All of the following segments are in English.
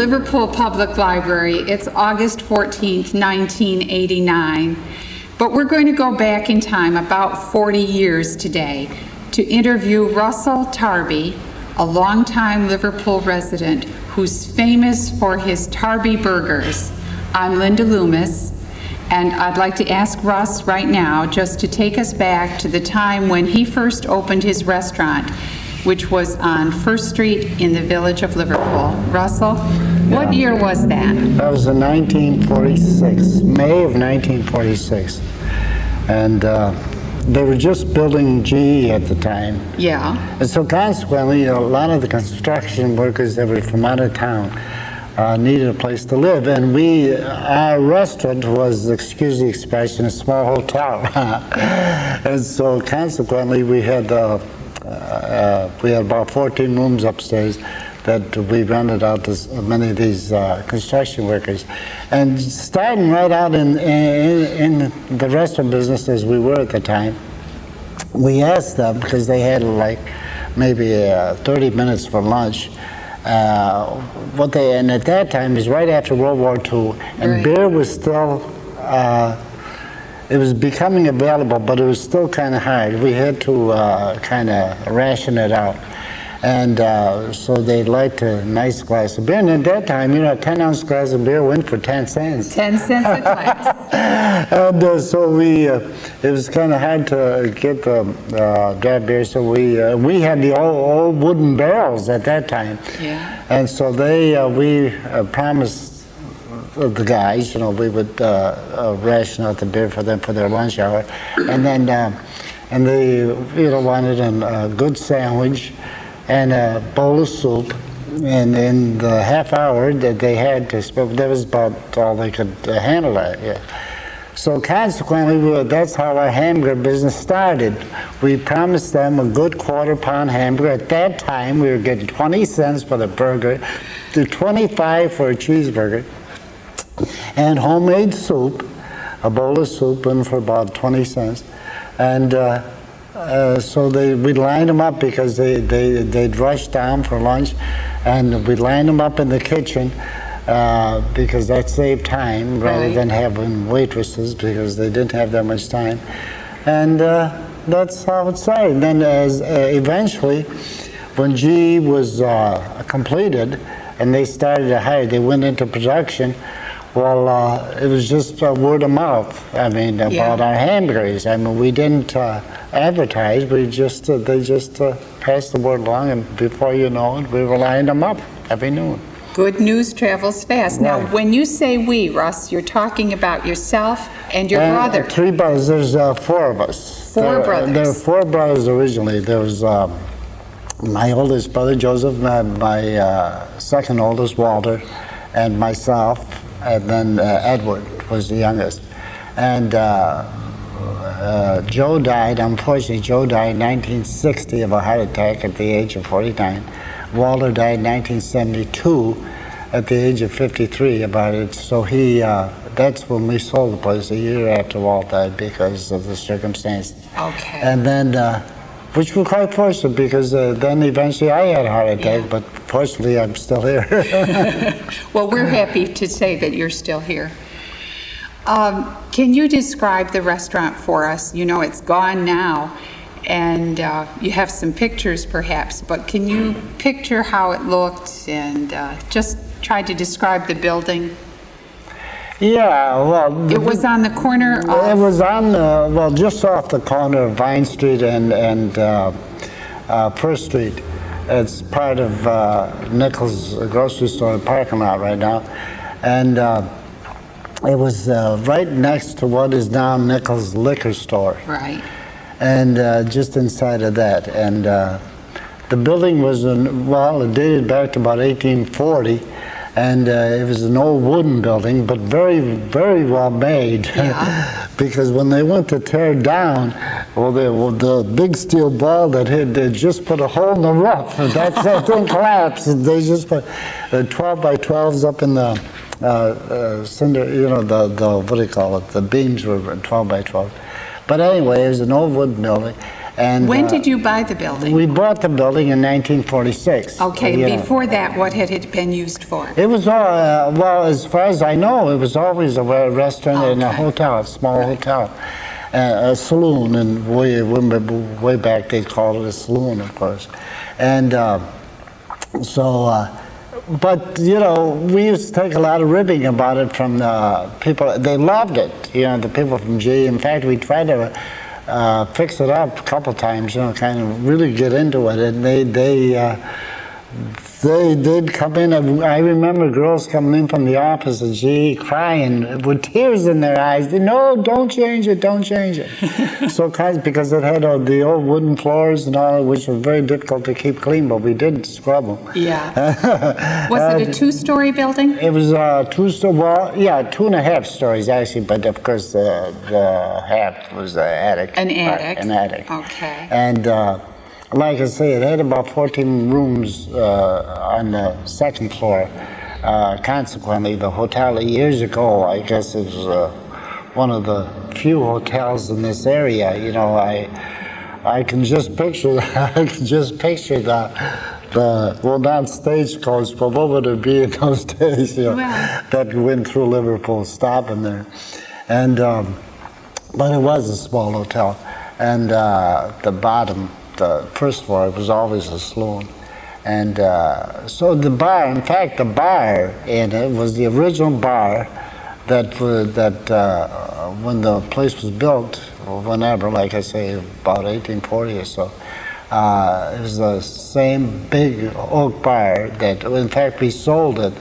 Liverpool Public Library. It's August 14th, 1989. But we're going to go back in time about 40 years today to interview Russell Tarby, a longtime Liverpool resident who's famous for his Tarby Burgers. I'm Linda Loomis, and I'd like to ask Russ right now just to take us back to the time when he first opened his restaurant, which was on First Street in the Village of Liverpool. Russell, what year was that? That was in 1946, May of 1946. And they were just building GE at the time. Yeah. And so consequently, a lot of the construction workers that were from out of town needed a place to live. And our restaurant was, excuse the expression, a small hotel. And so consequently, we had about 14 rooms upstairs that we rented out to many of these construction workers. And starting right out in the restaurant business as we were at the time, we asked them, because they had like maybe 30 minutes for lunch, and at that time, it was right after World War II, and right. Beer was still, it was becoming available, but it was still kind of hard. We had to kind of ration it out. And so they liked a nice glass of beer. And at that time, a 10-ounce glass of beer went for 10 cents. 10 cents a glass. And so it was kind of hard to get that beer. So we had the old wooden barrels at that time. Yeah. And so we promised the guys, we would ration out the beer for them for their lunch hour. And then, and they, wanted a good sandwich and a bowl of soup, and in the half hour that they had to spend, that was about all they could handle that. Yeah. So consequently, that's how our hamburger business started. We promised them a good quarter-pound hamburger. At that time, we were getting 20 cents for the burger, to 25 for a cheeseburger, and homemade soup, a bowl of soup, and for about 20 cents. And so we'd line them up because they'd rush down for lunch, and we'd line them up in the kitchen because that saved time rather than having waitresses because they didn't have that much time. And that's how it started. And then eventually, when GE was completed and they started to hire, they went into production. Well, it was just word of mouth. About our hamburgers. We didn't advertise. They just passed the word along, and before you know it, we were lining them up every noon. Good news travels fast. Right. Now, when you say we, Russ, you're talking about yourself and your brother. 3 brothers. There's 4 of us. Four brothers. There were 4 brothers originally. There was my oldest brother, Joseph, my second oldest, Walter, and myself. And then Edward was the youngest. And Joe died, unfortunately, Joe died in 1960 of a heart attack at the age of 49. Walter died in 1972 at the age of 53 about it. So that's when we sold the place, a year after Walt died because of the circumstances. Okay. And then, which we're quite fortunate because then eventually I had a heart attack, but fortunately I'm still here. Well, we're happy to say that you're still here. Can you describe the restaurant for us? It's gone now, and you have some pictures perhaps, but can you picture how it looked and just try to describe the building? Yeah, well... It was on the corner of... It was on, just off the corner of Vine Street and First Street. It's part of Nichols grocery store parking lot right now. And it was right next to what is now Nichols liquor store. Right. And just inside of that. And the building was, it dated back to about 1840. And it was an old wooden building, but very, very well made. Yeah. Because when they went to tear down, the big steel ball that they just put a hole in the roof. That thing collapsed. And they just put 12 by 12s up in the cinder, what do you call it? The beams were 12 by 12. But anyway, it was an old wooden building. And When did you buy the building? we bought the building in 1946. Okay, Yeah. before that, what had it been used for? It was all, well, as far as I know, it was always a restaurant and a Okay. hotel, a small hotel, a saloon, and way back they called it a saloon, of course. And but you know, we used to take a lot of ribbing about it from the people. They loved it, you know, the people from GE. In fact, we tried to fix it up a couple times, you know, kind of really get into it, and they did come in. I remember girls coming in from the office at GE crying with tears in their eyes. No, don't change it, don't change it. So because it had the old wooden floors and all, which was very difficult to keep clean, but we did scrub them. Yeah. Was it a two-story building? It was two-story, well, yeah, 2.5 stories actually, but of course the half was the attic. An attic? An attic. Okay. And like I say, it had about 14 rooms on the second floor. Consequently, the hotel years ago, I guess it was one of the few hotels in this area. You know, I can just picture the well, not stagecoach, but what would it be in those days? You know, Well. that went through Liverpool, stopping there, and but it was a small hotel, and the bottom. The first floor was always a saloon, and so the bar. In fact, the bar in it was the original bar that when the place was built, or whenever, like I say, about 1840 or so. It was the same big oak bar that, in fact, we sold it.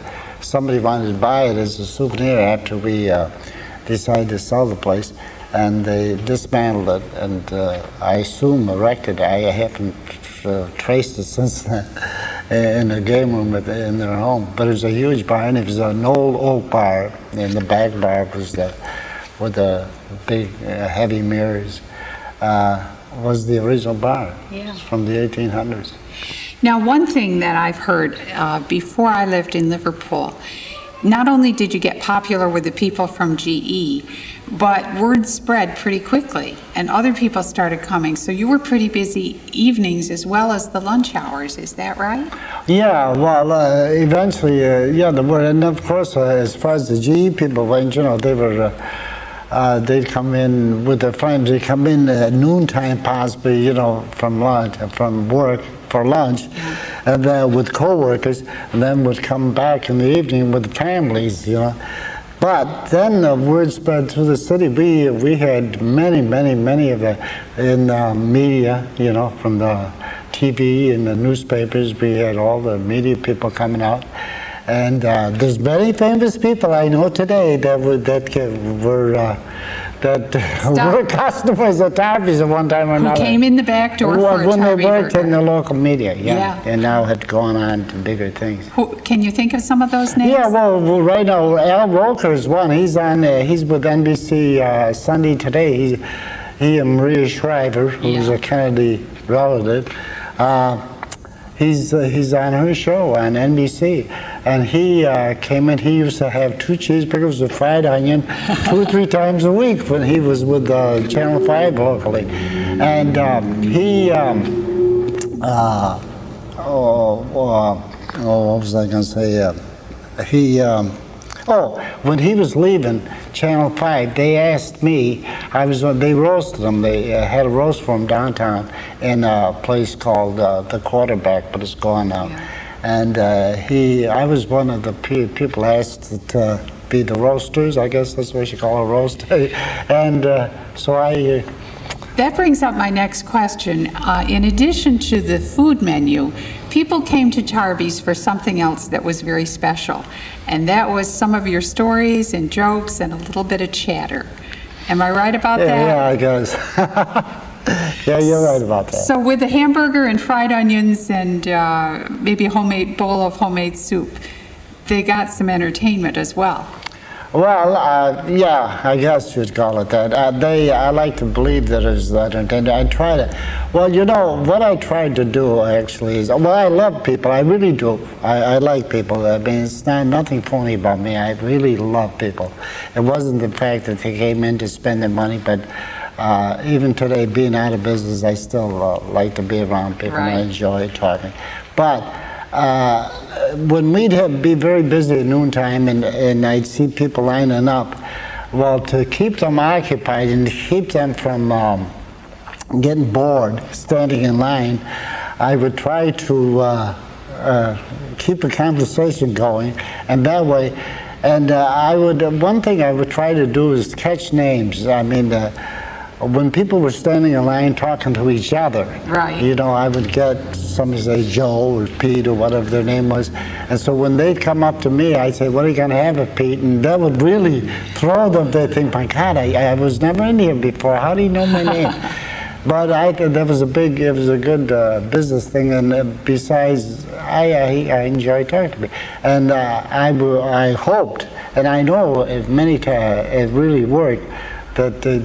Somebody wanted to buy it as a souvenir after we decided to sell the place. And they dismantled it, and I assume erected it. I haven't traced it since then in a game room in their home. But it was a huge bar, and it was an old oak bar, and the back bar was with the big heavy mirrors, was the original bar. Yeah. It's from the 1800s. Now, one thing that I've heard before I lived in Liverpool, not only did you get popular with the people from GE, but word spread pretty quickly, and other people started coming. So you were pretty busy evenings as well as the lunch hours. Is that right? Yeah, well, eventually, yeah, the word, and of course, as far as the GE people went, you know, they were, they'd come in with their friends. They'd come in at noontime, possibly, you know, from work for lunch, and then with co-workers, and then would come back in the evening with the families, you know. But then the word spread through the city. We had many of the in media, you know, from the TV and the newspapers. We had all the media people coming out, and there's many famous people I know today that were customers at Tarby's at one time or another. Who came in the back door for a when they Tarby worked Burger. in the local media, Yeah. and now had gone on to bigger things. Can you think of some of those names? Yeah, well, right now, Al Roker is one. He's on. He's with NBC Sunday Today. He and Maria Shriver, who's a Kennedy relative. He's on her show on NBC, and he came in. He used to have 2 cheeseburgers with fried onion 2 or 3 times a week when he was with Channel 5 locally, and what was I going to say? When he was leaving Channel 5, they asked me, they roasted him. They had a roast for him downtown in a place called The Quarterback, but it's gone now. Yeah. And I was one of the people asked to be the roasters. I guess that's what you call a roast. And so I... That brings up my next question. In addition to the food menu, people came to Tarby's for something else that was very special, and that was some of your stories and jokes and a little bit of chatter. Am I right about that? Yeah, I guess. Yeah, you're right about that. So with the hamburger and fried onions and maybe a bowl of homemade soup, they got some entertainment as well. Well, yeah, I guess you'd call it that. I like to believe that it's that entertainment. I try to, well, you know, what I tried to do actually is, well, I love people, I really do. I like people. I mean, it's nothing phony about me. I really love people. It wasn't the fact that they came in to spend their money, but even today, being out of business, I still like to be around people, and I enjoy talking. But when we'd be very busy at noontime, and I'd see people lining up, well, to keep them occupied and to keep them from getting bored standing in line, I would try to keep a conversation going, and that way, and one thing I would try to do is catch names. I mean, when people were standing in line talking to each other, you know, I would get somebody say Joe or Pete or whatever their name was, and so when they'd come up to me, I'd say, "What are you going to have at Pete?" And that would really throw them. They think, "My God, I was never in here before. How do you know my name?" But that was it was a good business thing, and besides, I enjoy talking to people. And I hoped, and I know many times it really worked, that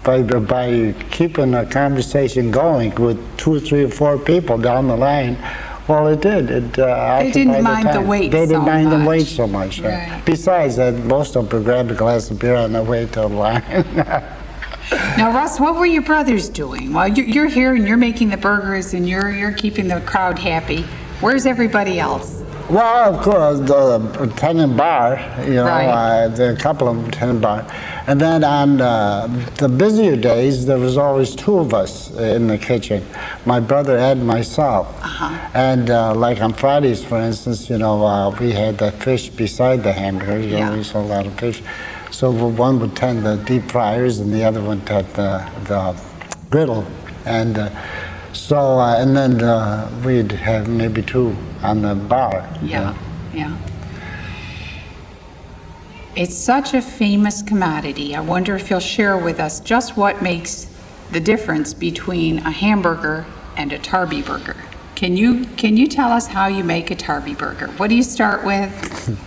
by keeping a conversation going with 2 or 3 or 4 people down the line, well, it did. They didn't mind the wait so much. They didn't mind the wait so much. Besides that, most of them would grab a glass of beer on the way to the line. Now, Russ, what were your brothers doing? Well, you're here and you're making the burgers and you're keeping the crowd happy. Where's everybody else? Well, of course, the tenant bar, you know, there are a couple of them tenant bar. And then on the busier days, there was always 2 of us in the kitchen, my brother Ed and myself. And like on Fridays, for instance, you know, we had the fish beside the hamburgers. You know, we sold a lot of fish. So one would tend the deep fryers and the other one tend the griddle. And and then we'd have maybe 2 on the bar. Yeah. It's such a famous commodity. I wonder if you'll share with us just what makes the difference between a hamburger and a Tarby burger. Can you tell us how you make a Tarby burger? What do you start with?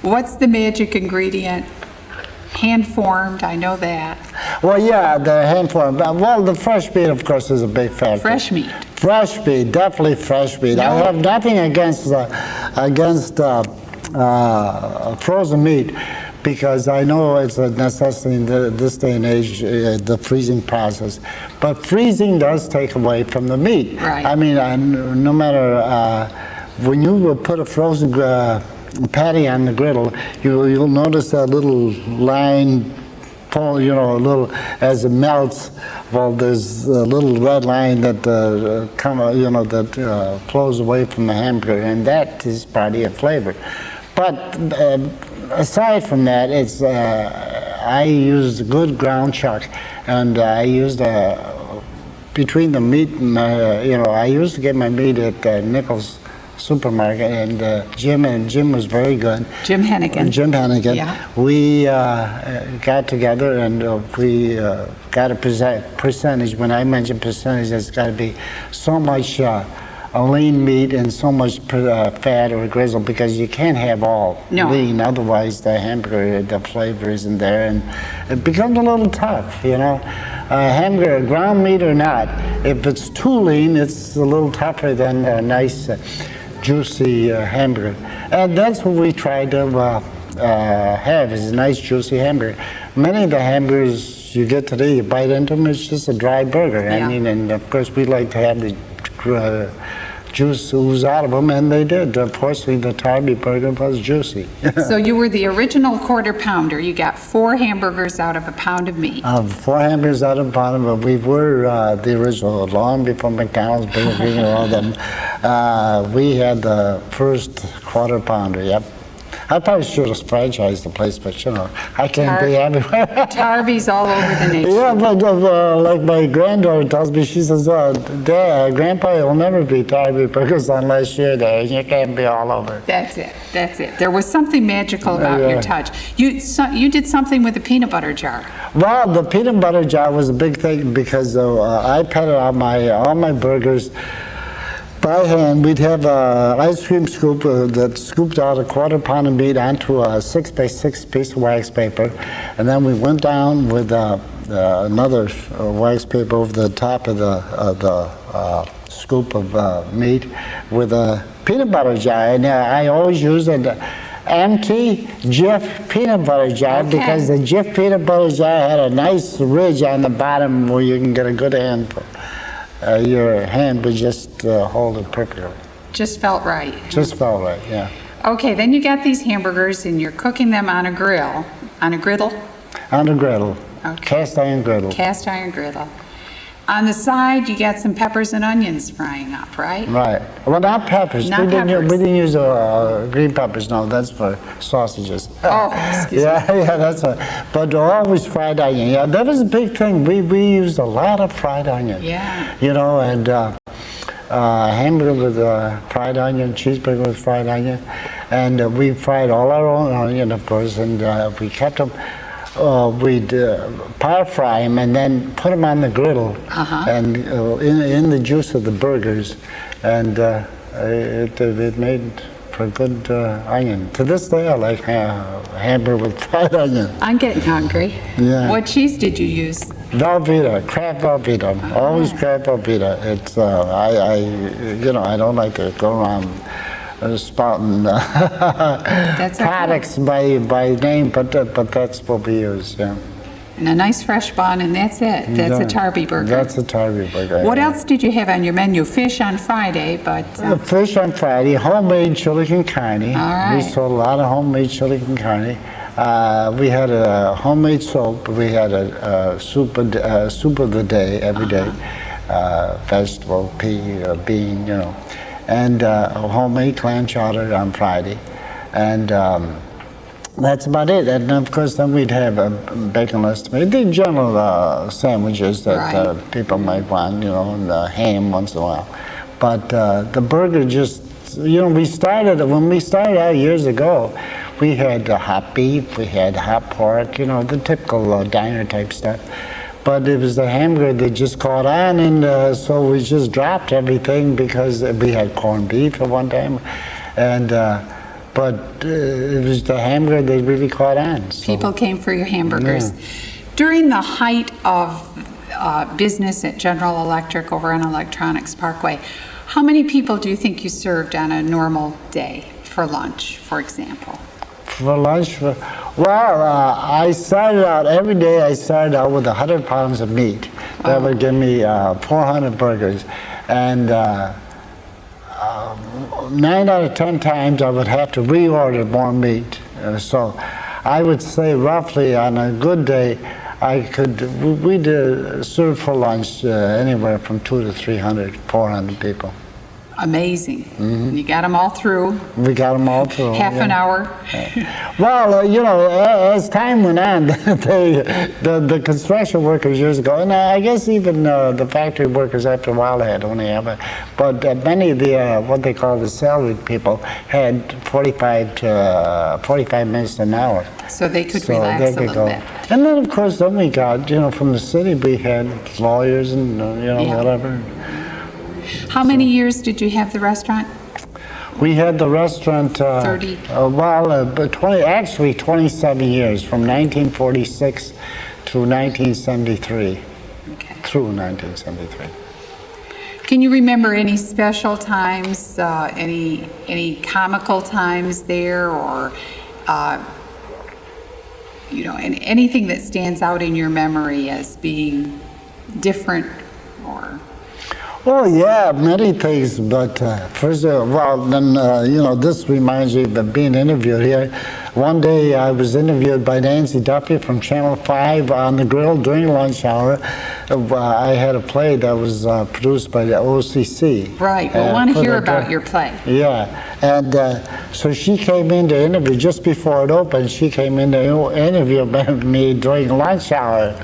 What's the magic ingredient? Hand-formed, I know that. Well, yeah, the hand-formed. Well, the fresh meat, of course, is a big factor. Fresh meat. Fresh meat, definitely fresh meat. I have nothing against frozen meat, because I know it's a necessity in this day and age, the freezing process. But freezing does take away from the meat. I mean, no matter, when you put a frozen patty on the griddle, you'll notice that little line, you know, a little, as it melts, well, there's a little red line that flows away from the hamburger, and that is part of your flavor. But aside from that, it's I used good ground chuck, and I used between the meat and you know, I used to get my meat at Nichols Supermarket, and Jim was very good. Jim Hennigan. Yeah. We got together and we got a percentage. When I mention percentage, it's got to be so much lean meat and so much fat or grizzle, because you can't have all lean, otherwise the hamburger, the flavor isn't there, and it becomes a little tough, you know. Hamburger, ground meat or not, if it's too lean, it's a little tougher than a nice juicy hamburger. And that's what we try to have, is a nice juicy hamburger. Many of the hamburgers you get today, you bite into them, it's just a dry burger. I mean, and of course we like to have the juice ooze out of them, and they did. Fortunately, the Tarby burger was juicy. So you were the original quarter pounder. You got 4 hamburgers out of a pound of meat. 4 hamburgers out of a pound, but we were the original, long before McDonald's, Burger King, and all them. We had the first quarter pounder, yep. I probably should have franchised the place, but you know, I can't be everywhere. Tarby's all over the nation. Yeah, but like my granddaughter tells me, she says, Dad, Grandpa, you'll never be Tarby Burgers unless you're there. You can't be all over. That's it. There was something magical about your touch. You did something with the peanut butter jar. Well, the peanut butter jar was a big thing, because I patted out all my burgers by hand. We'd have an ice cream scoop that scooped out a quarter pound of meat onto a 6x6 piece of wax paper, and then we went down with another wax paper over the top of the scoop of meat with a peanut butter jar. And I always use it empty Jif peanut butter jar, Okay. because the Jif peanut butter jar had a nice ridge on the bottom where you can get a good handful. Your hand would just hold it perfectly. Just felt right. Just felt right, yeah. Okay, then you got these hamburgers and you're cooking them on a griddle. On a griddle? On the griddle, Okay. cast iron griddle. Cast iron griddle. On the side, you got some peppers and onions frying up, right? Right. Well, not peppers. Not peppers. We didn't use green peppers. No, that's for sausages. Oh, excuse me. Yeah, that's a. But always fried onion. Yeah, that was a big thing. We used a lot of fried onion. Yeah. You know, and hamburger with fried onion, cheeseburger with fried onion, and we fried all our own onion, of course, and we kept them. We'd par fry them and then put them on the griddle, and in the juice of the burgers, and it made for a good onion. To this day, I like hamburger with fried onion. I'm getting hungry. Yeah. What cheese did you use? Velveeta, Kraft Velveeta, always Kraft Velveeta. It's I don't like to go around spouting That's okay. products by name, but that's what we use. Yeah. And a nice fresh bun, and that's it. That's a Tarby Burger. That's a Tarby Burger. What else did you have on your menu? Fish on Friday, but... Fish on Friday, homemade chili con carne. All right. We sold a lot of homemade chili con carne. We had a homemade soap. We had a soup of the day every day, vegetable, pea, bean, and a homemade clam chowder on Friday, and that's about it. And of course, then we'd have a baconless tomato, the general sandwiches that people might want, and ham once in a while. But the burger just, when we started out years ago, we had hot beef, we had hot pork, the typical diner type stuff. But it was the hamburger that just caught on, and so we just dropped everything because we had corned beef at one time, and but it was the hamburger that really caught on. So. People came for your hamburgers. Yeah. During the height of business at General Electric over on Electronics Parkway, how many people do you think you served on a normal day for lunch, for example? For lunch, I started out every day. I started out with 100 pounds of meat. That would give me 400 burgers, and 9 out of 10 times I would have to reorder more meat. So I would say roughly on a good day, we'd serve for lunch anywhere from 200 to 300, 400 people. Amazing. Mm-hmm. You got them all through. We got them all through. Half an hour. Well, as time went on, the construction workers years ago, and I guess even the factory workers after a while had only have it, but many of the what they call the salaried people had 45 minutes to an hour. So they could relax a little bit. And then, of course, then we got, from the city, we had lawyers and, whatever. How many years did you have the restaurant? We had the restaurant 30. 27 years, from 1946 to 1973. Okay. Through 1973. Can you remember any special times, any comical times there, or anything that stands out in your memory as being different, or? Oh yeah, many things, but first of all, then, this reminds me of being interviewed here. One day I was interviewed by Nancy Duffy from Channel 5 on the grill during lunch hour. I had a play that was produced by the OCC. Right, we want to hear about your play. Yeah, and so she came in to interview just before it opened. She came in to interview me during lunch hour.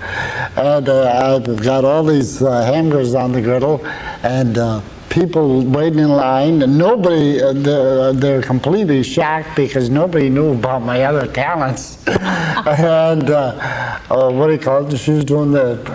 And I've got all these hamburgers on the griddle, and people waiting in line, and nobody, they're completely shocked because nobody knew about my other talents. And what do you call it? She was doing that,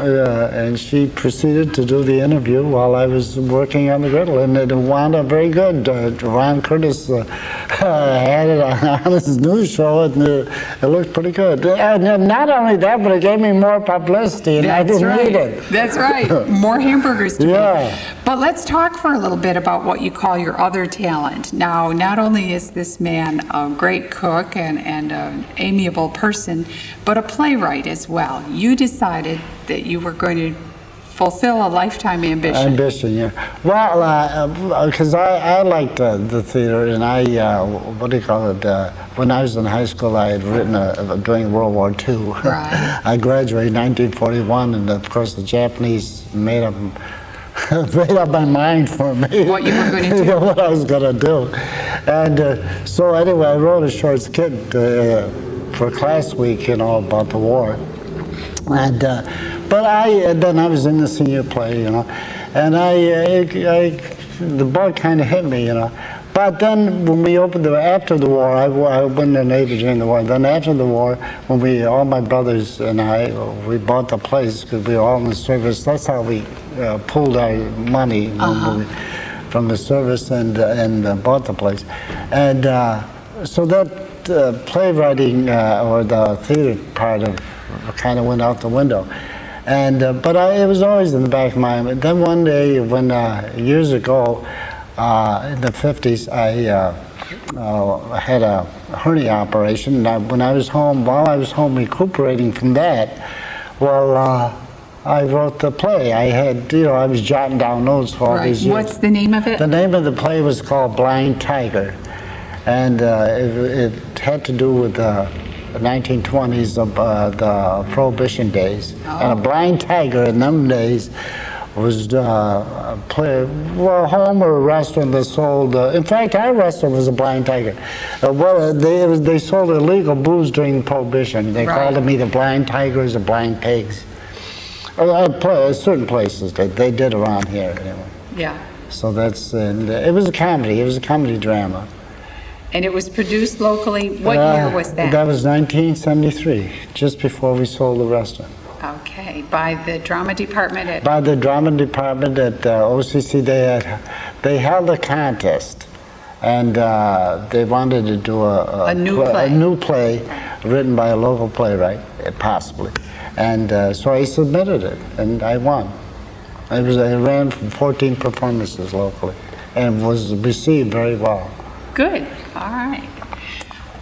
and she proceeded to do the interview while I was working on the griddle, and it wound up very good. Ron Curtis had it on his news show, and it looked pretty good. And not only that, but it gave me more publicity, and I didn't need it. That's right. More hamburgers to Yeah. make. But let's talk for for a little bit about what you call your other talent. Now, not only is this man a great cook and an amiable person, but a playwright as well. You decided that you were going to fulfill a lifetime ambition. Ambition, yeah. Well, because I liked the theater, and what do you call it? When I was in high school, I had written during World War II. Right. I graduated in 1941, and of course the Japanese made up my mind for me. What you were going to do. What I was going to do. And so anyway, I wrote a short skit for class week, about the war. And but then I was in the senior play, and the bug kind of hit me, But then when we opened after the war, I opened the Navy during the war. Then after the war, when all my brothers and we bought the place because we were all in the service. That's how we pulled our money from the service and bought the place. And so that playwriting or the theater part of kind of went out the window. And but it was always in the back of my mind. Then one day, when years ago, in the 50s, I had a hernia operation. And while I was home recuperating from that, I wrote the play. I was jotting down notes for all these years. What's the name of it? The name of the play was called Blind Tiger, and it had to do with the 1920s of the Prohibition days. And a blind tiger in them days was home or a restaurant that sold. In fact, our restaurant was a blind tiger. They sold illegal booze during Prohibition. They called them either blind tigers or blind pigs. Certain places they did around here anyway. Yeah. So it was a comedy. It was a comedy drama. And it was produced locally. What year was that? That was 1973, just before we sold the restaurant. Okay, by the drama department at... By the drama department at OCC, they held a contest, and they wanted to do a new play written by a local playwright, possibly. And so I submitted it, and I won. I ran from 14 performances locally, and was received very well. Good. All right.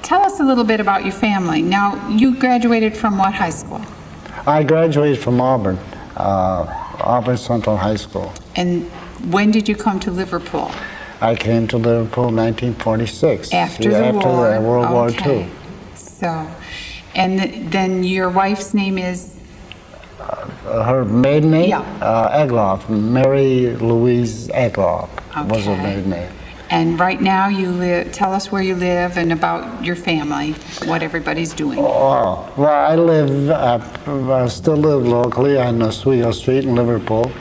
Tell us a little bit about your family. Now, you graduated from what high school? I graduated from Auburn, Auburn Central High School. And when did you come to Liverpool? I came to Liverpool in 1946. After the war. After World War II. So, and then your wife's name is? Her maiden name? Yeah. Egloff. Mary Louise Egloff was her maiden name. And right now tell us where you live and about your family, what everybody's doing. Oh, well, I still live locally on Oswego Street in Liverpool.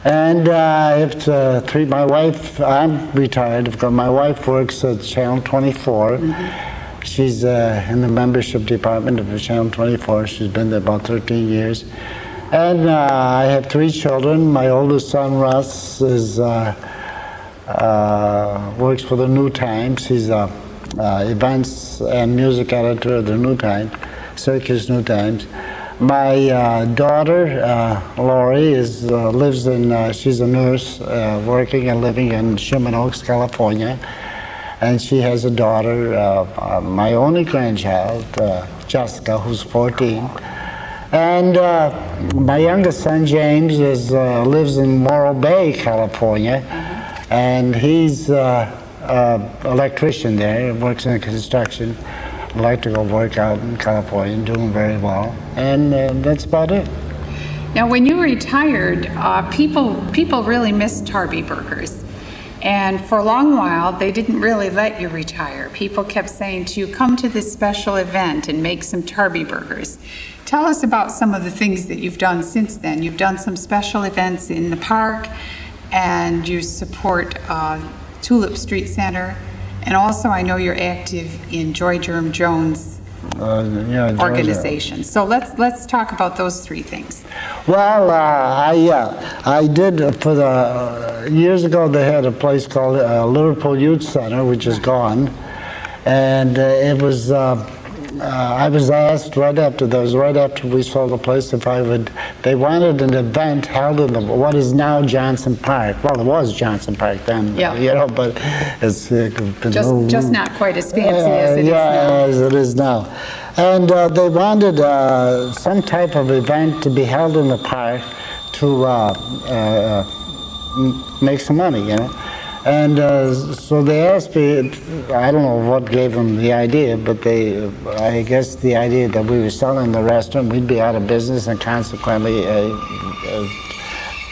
And my wife, I'm retired because my wife works at Channel 24. Mm-hmm. She's in the membership department of Channel 24. She's been there about 13 years. And I have 3 children. My oldest son, Russ, works for the New Times. He's events and music editor of the New Times, Syracuse New Times. My daughter, Lori, lives in, she's a nurse working and living in Sherman Oaks, California. And she has a daughter, my only grandchild, Jessica, who's 14. And my youngest son, James, lives in Morro Bay, California. And he's an electrician there, works in construction, electrical work out in California, doing very well. And that's about it. Now, when you retired, people really missed Tarby Burgers. And for a long while, they didn't really let you retire. People kept saying to you, come to this special event and make some Tarby Burgers. Tell us about some of the things that you've done since then. You've done some special events in the park, and you support Tulip Street Center, and also I know you're active in Joy Germ Jones organization. So let's talk about those 3 things. Well, I did for the years ago. They had a place called Liverpool Youth Center, which is gone, and it was I was asked right after we sold the place if I would. They wanted an event held in what is now Johnson Park. Well, it was Johnson Park then, you know, but it's just not quite as fancy as it is now. Yeah, as it is now. And they wanted some type of event to be held in the park to make some money, you know. And so they asked me, I don't know what gave them the idea, but I guess the idea that we were selling the restaurant, we'd be out of business, and consequently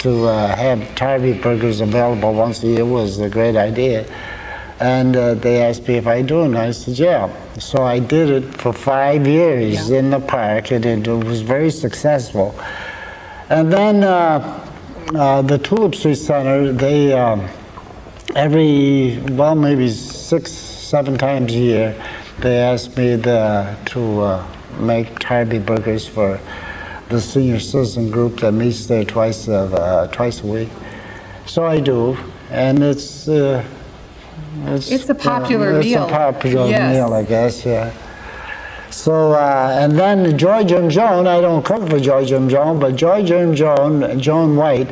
to have Tarby Burgers available once a year was a great idea. And they asked me if I'd do it, and I said, yeah. So I did it for 5 years in the park, and it was very successful. And then the Tulip Street Center, they, maybe 6-7 times a year, they asked me to make Tarby Burgers for the senior citizen group that meets there twice a week. So I do, and it's a popular meal. It's a popular meal, I guess, yeah. So, and then George and Joan, I don't cook for George and Joan, but George and Joan White,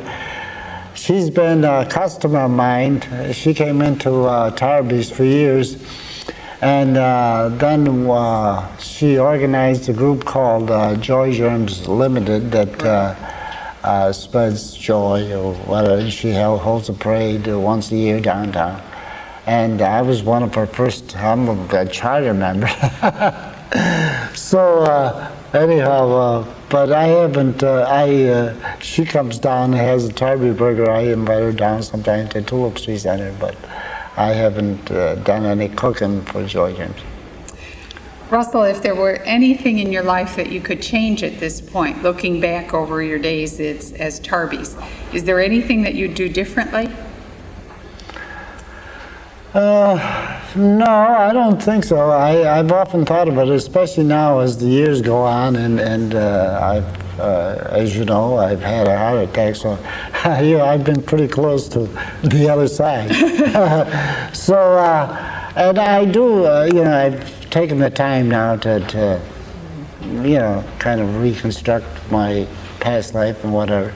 she's been a customer of mine. She came into Tarby's for years, and then she organized a group called Joy Germs Limited that spreads joy or whatever. She holds a parade once a year downtown. And I was one of her first, I'm a charter member. So anyhow, but I haven't, she comes down and has a Tarby Burger. I invite her down sometimes to Tulip Street Center, but I haven't done any cooking for Joy Germs. Russell, if there were anything in your life that you could change at this point, looking back over your days as Tarby's, is there anything that you'd do differently? No, I don't think so. I've often thought about it, especially now as the years go on, and I've, as you know, I've had a heart attack, so I've been pretty close to the other side. So, and I do, I've taken the time now to kind of reconstruct my past life and whatever,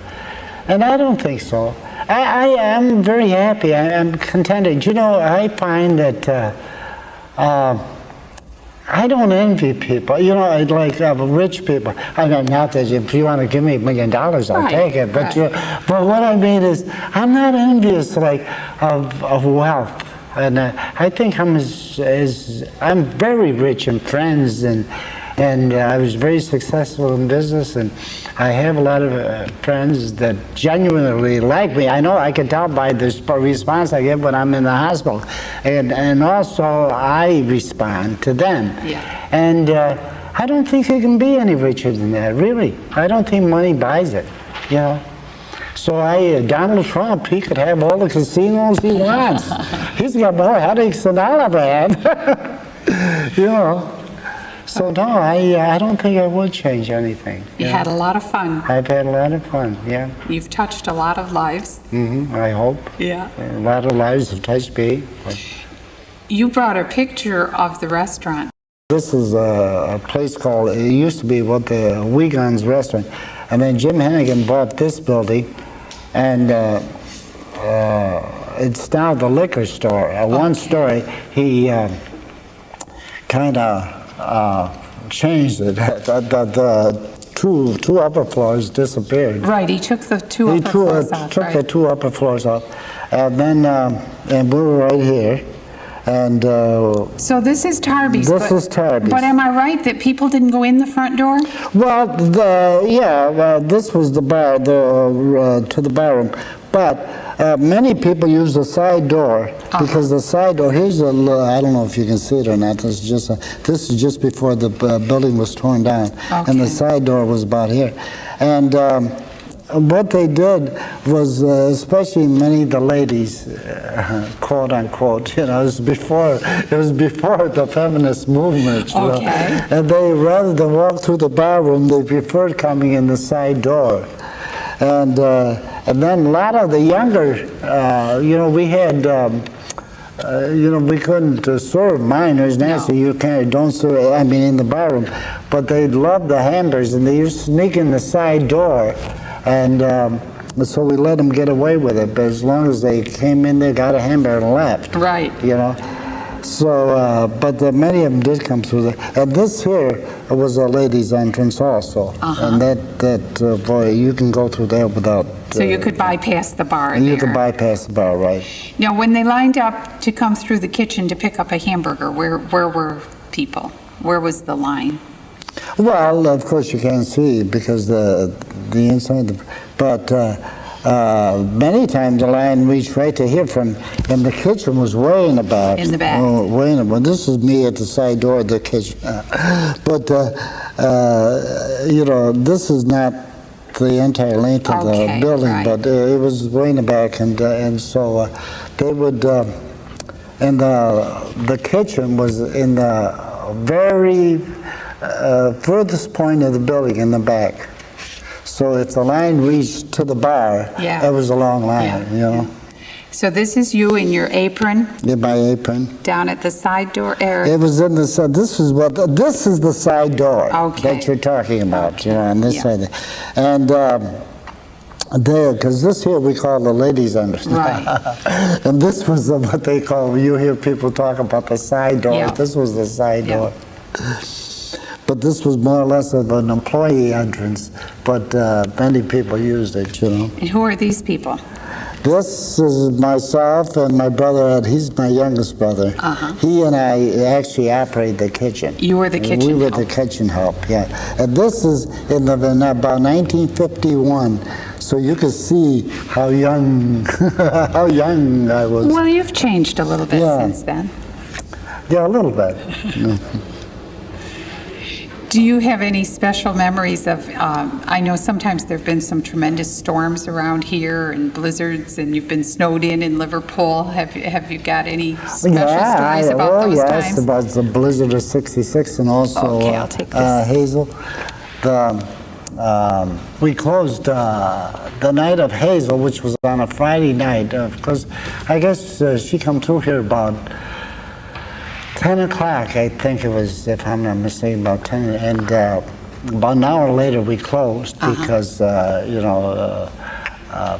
and I don't think so. I am very happy. I'm contented. I find that I don't envy people. Like rich people. I mean, not that if you want to give me $1 million, I'll take it. But but what I mean is, I'm not envious of wealth. And I think I'm very rich in friends, and I was very successful in business, and I have a lot of friends that genuinely like me. I know I can tell by the response I get when I'm in the hospital, and also I respond to them. Yeah. And I don't think you can be any richer than that, really. I don't think money buys it, So Donald Trump, he could have all the casinos he wants. He's got more headaches than I'll ever have, So no, I don't think I would change anything. You had a lot of fun. I've had a lot of fun, yeah. You've touched a lot of lives. I hope. Yeah. A lot of lives have touched me. You brought a picture of the restaurant. This is a place called, it used to be what the Wiegand's restaurant. And then Jim Hennigan bought this building, and it's now the liquor store. One story, he kind of changed it. The two upper floors disappeared. Right, he took the two upper floors off. He took the two upper floors off. And then, and we were right here. And so this is Tarby's. This is Tarby's. But am I right that people didn't go in the front door? Well, this was the bar, to the barroom. But many people use the side door because the side door. Here's I don't know if you can see it or not. This is just before the building was torn down, and the side door was about here. And what they did was, especially many of the ladies, quote unquote, it was before the feminist movement. And they, rather than walk through the bar room, they preferred coming in the side door. And then a lot of the younger, we had we couldn't serve minors. Nancy, you don't serve, I mean, in the barroom. But they loved the hamburgers, and they used to sneak in the side door, and so we let them get away with it. But as long as they came in, they got a hamburger and left. Right. So, but many of them did come through there. And this here was a ladies' entrance also. And that boy, you can go through there without... So you could bypass the bar there. You could bypass the bar, right. Now, when they lined up to come through the kitchen to pick up a hamburger, where were people? Where was the line? Well, of course you can't see because the inside, but many times the line reached right to here and the kitchen was way in the back. In the back. Oh, way in the back. This is me at the side door of the kitchen. But, this is not the entire length of the building, but it was way in the back, and so they would, and the kitchen was in the very furthest point of the building in the back. So if the line reached to the bar, it was a long line, So this is you in your apron? Yeah, my apron. Down at the side door, Eric? It was in the side. This is the side door that you're talking about, on this side. And there, because this here we call the ladies' entrance. Right. And this was what they call, you hear people talk about the side door. Yeah. This was the side door. But this was more or less of an employee entrance, but many people used it, And who are these people? This is myself and my brother, he's my youngest brother. He and I actually operate the kitchen. You were the kitchen We were help. the kitchen help, yeah. And this is in about 1951, so you can see how young, how young I was. Well, you've changed a little bit since then. Yeah, a little bit. Do you have any special memories of, I know sometimes there have been some tremendous storms around here and blizzards, and you've been snowed in Liverpool. Have you got any special stories about those times? About the blizzard of '66 and also I'll take this. Hazel. We closed the night of Hazel, which was on a Friday night, because I guess she come through here about 10 o'clock, I think it was, if I'm not mistaken, about 10, and about an hour later we closed because,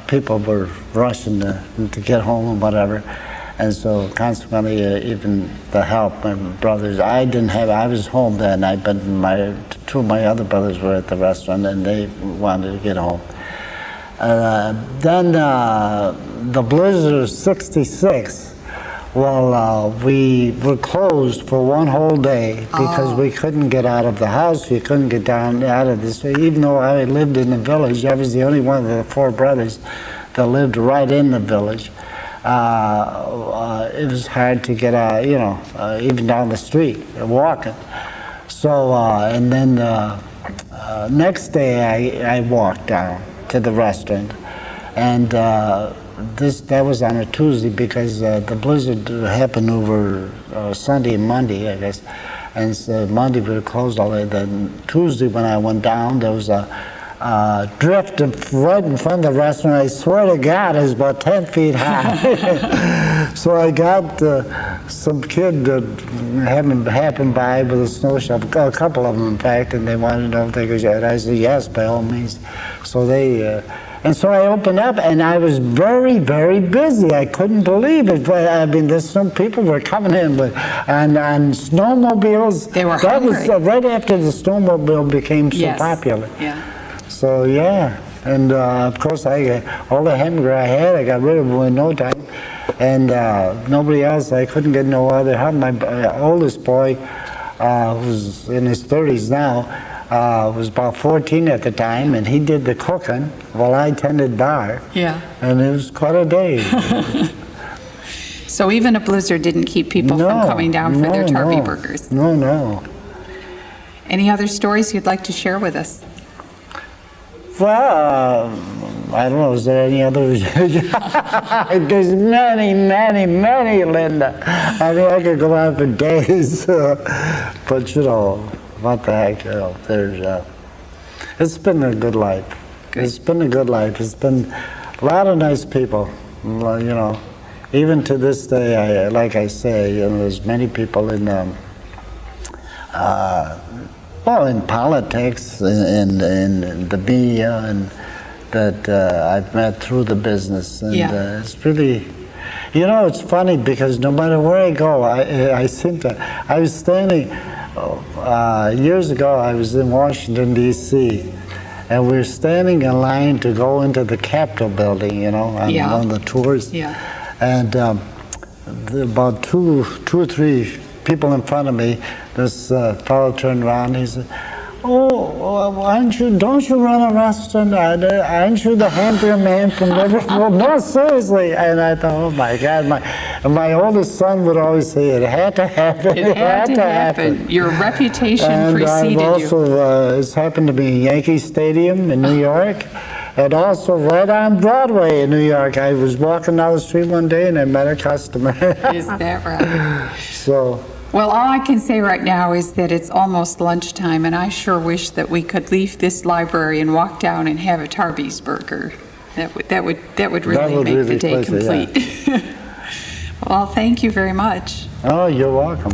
people were rushing to get home and whatever, and so consequently, even the help, my brothers, I was home that night, but two of my other brothers were at the restaurant and they wanted to get home. Then the blizzard of '66, well, we were closed for one whole day because we couldn't get out of the house. We couldn't get down out of this. Even though I lived in the village, I was the only one of the four brothers that lived right in the village. It was hard to get out, even down the street, walking. So, and then next day I walked down to the restaurant, and that was on a Tuesday because the blizzard happened over Sunday and Monday, I guess. And so Monday we were closed all day. Then Tuesday when I went down, there was a drift right in front of the restaurant. I swear to God, it was about 10 feet high. So I got some kid that happened by with a snow shovel, a couple of them in fact, and they wanted to know if they could get it. I said, yes, by all means. So they... And so I opened up, and I was very, very busy. I couldn't believe it. But, I mean, some people were coming in on snowmobiles. They were That hungry. was right after the snowmobile became so popular. Yeah. So, yeah. And, of course, all the hamburger I had, I got rid of them in no time. And nobody else, I couldn't get no other help. My oldest boy, who's in his 30s now, was about 14 at the time, and he did the cooking while I tended bar. Yeah. And it was quite a day. So even a blizzard didn't keep people from coming down for their Tarby burgers. No. Any other stories you'd like to share with us? Well, I don't know, is there any other? There's many, Linda. I mean, I could go on for days. But, what the heck, it's been a good life. Good. It's been a good life. It's been a lot of nice people, even to this day, like I say, there's many people in well, in politics, in the media, and that I've met through the business, and it's really, it's funny because no matter where I go, I seem to. I was standing years ago. I was in Washington D.C. and we were standing in line to go into the Capitol building, on one of the tours. And about two or three people in front of me, this fellow turned around and he said, don't you run a restaurant? Aren't you the hamburger man from Liverpool? No, seriously. And I thought, oh my God, my oldest son would always say it had to happen. It had to happen. Your reputation preceded you. And also, it's happened to be Yankee Stadium in New York. And also right on Broadway in New York. I was walking down the street one day and I met a customer. Is that right? So. Well, all I can say right now is that it's almost lunchtime, and I sure wish that we could leave this library and walk down and have a Tarby's Burger. That would really make the day complete. Yeah. Well, thank you very much. Oh, you're welcome.